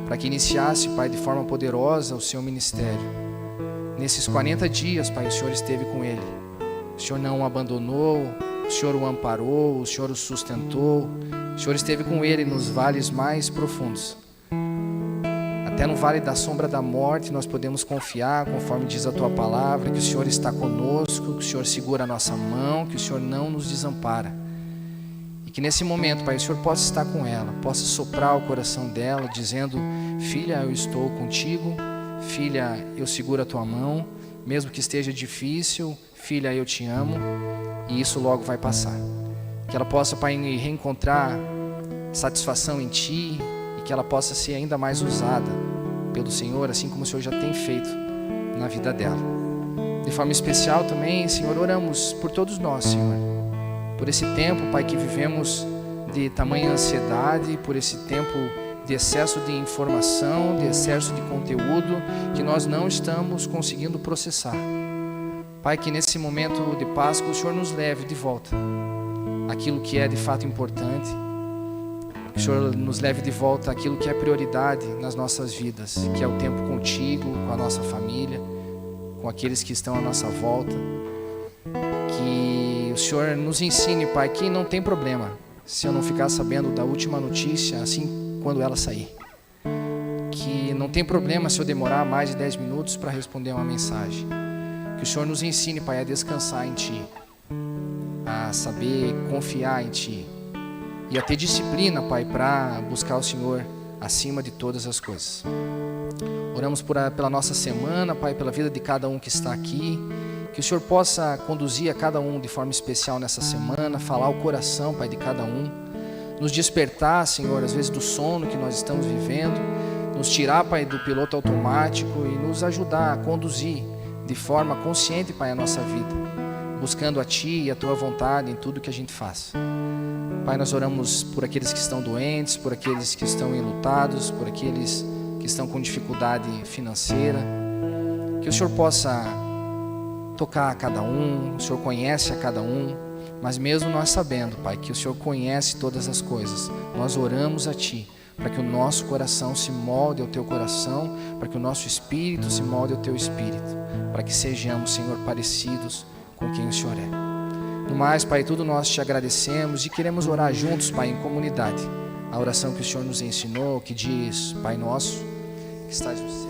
para que iniciasse, Pai, de forma poderosa o Seu ministério. Nesses 40 dias, Pai, o Senhor esteve com ele. O Senhor não o abandonou, o Senhor o amparou, o Senhor o sustentou. O Senhor esteve com ele nos vales mais profundos. Até no vale da sombra da morte nós podemos confiar, conforme diz a Tua palavra, que o Senhor está conosco, que o Senhor segura a nossa mão, que o Senhor não nos desampara. E que nesse momento, Pai, o Senhor possa estar com ela, possa soprar o coração dela, dizendo: filha, eu estou contigo, filha, eu seguro a tua mão, mesmo que esteja difícil, filha, eu te amo, e isso logo vai passar. Que ela possa, Pai, reencontrar satisfação em Ti, e que ela possa ser ainda mais usada pelo Senhor, assim como o Senhor já tem feito na vida dela. De forma especial também, Senhor, oramos por todos nós, Senhor, por esse tempo, Pai, que vivemos de tamanha ansiedade, por esse tempo de excesso de informação, de excesso de conteúdo que nós não estamos conseguindo processar. Pai, que nesse momento de Páscoa o Senhor nos leve de volta aquilo que é de fato importante, que o Senhor nos leve de volta aquilo que é prioridade nas nossas vidas, que é o tempo contigo, com a nossa família, com aqueles que estão à nossa volta. Que o Senhor nos ensine, Pai, que não tem problema se eu não ficar sabendo da última notícia assim quando ela sair. Que não não tem problema se eu demorar mais de 10 minutos para responder uma mensagem. Que o Senhor nos ensine, Pai, a descansar em Ti, a saber confiar em Ti e a ter disciplina, Pai, para buscar o Senhor acima de todas as coisas. Oramos pela nossa semana, Pai, pela vida de cada um que está aqui. Que o Senhor possa conduzir a cada um de forma especial nessa semana, falar o coração, Pai, de cada um. Nos despertar, Senhor, às vezes do sono que nós estamos vivendo. Nos tirar, Pai, do piloto automático e nos ajudar a conduzir de forma consciente, Pai, a nossa vida. Buscando a Ti e a Tua vontade em tudo que a gente faz. Pai, nós oramos por aqueles que estão doentes, por aqueles que estão enlutados, por aqueles que estão com dificuldade financeira. Que o Senhor possa tocar a cada um, o Senhor conhece a cada um, mas mesmo nós sabendo, Pai, que o Senhor conhece todas as coisas, nós oramos a Ti, para que o nosso coração se molde ao Teu coração, para que o nosso espírito se molde ao Teu espírito, para que sejamos, Senhor, parecidos com quem o Senhor é. No mais, Pai, tudo nós Te agradecemos e queremos orar juntos, Pai, em comunidade. A oração que o Senhor nos ensinou, que diz: Pai nosso, que estás no céu.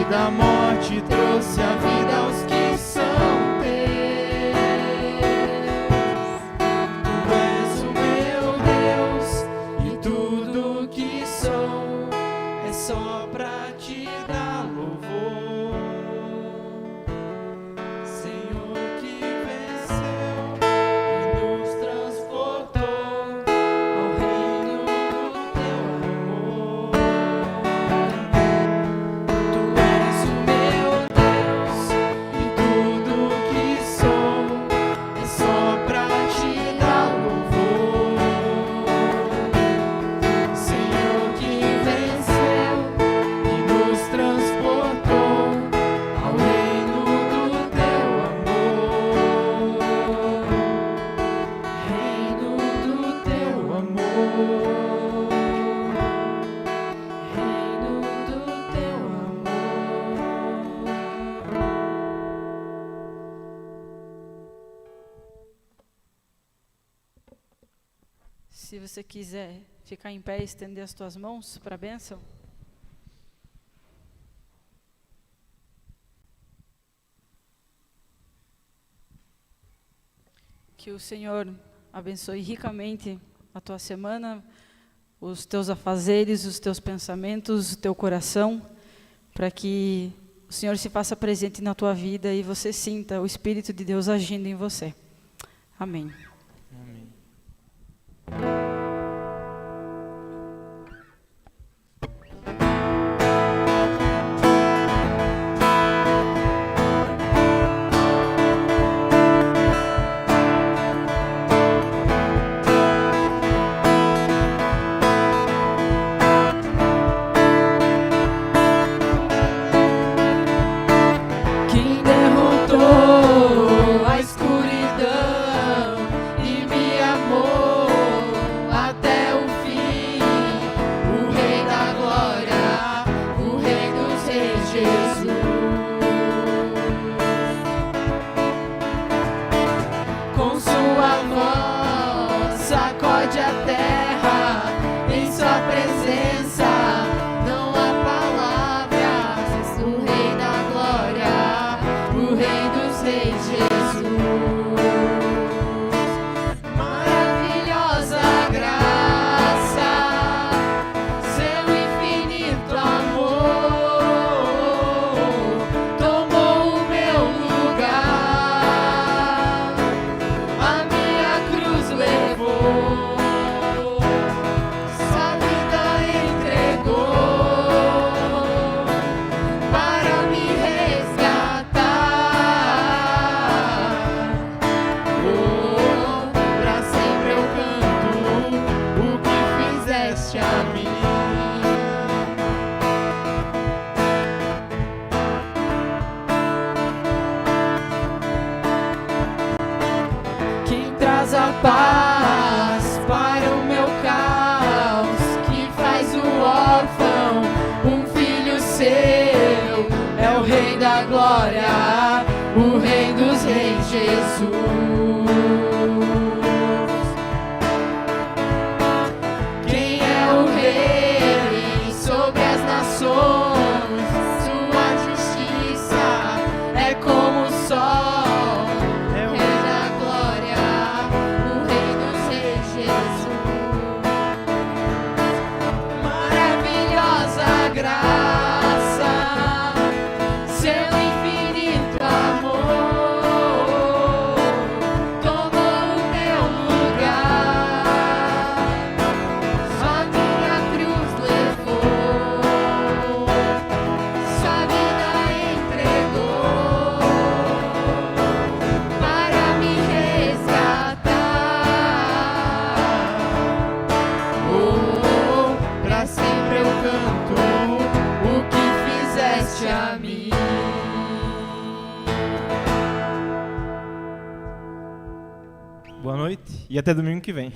da morte trouxe a vida aos que são teus. Tu és o meu Deus e tudo que sou Se você quiser ficar em pé e estender as tuas mãos para a bênção. Que o Senhor abençoe ricamente a tua semana, os teus afazeres, os teus pensamentos, o teu coração, para que o Senhor se faça presente na tua vida e você sinta o Espírito de Deus agindo em você. Amém. Quem derrotou a escuridão e me amou até o fim, o Rei da Glória, o Rei dos Reis, Jesus. Com sua voz sacode a terra, em sua presença não há palavras. O Rei da Glória, o Rei dos Reis, Jesus. Maravilhosa graça, seu infinito amor tomou o meu lugar, a minha cruz levou, sua vida entregou para me resgatar. Oh, pra sempre eu canto o que fizeste a mim. Quem traz a paz para o meu caos, que faz o órfão um filho seu, é o Rei da Glória, o Rei dos Reis, Jesus. Quem é o Rei sobre as nações? Sua justiça é como o sol. É o Rei da Glória, o Rei dos Reis, Jesus. Maravilhosa graça, seu infinito amor tomou o meu lugar, sua minha cruz levou, sua vida entregou para me resgatar. Oh, pra sempre eu canto o que fizeste a mim. Boa noite e até domingo que vem.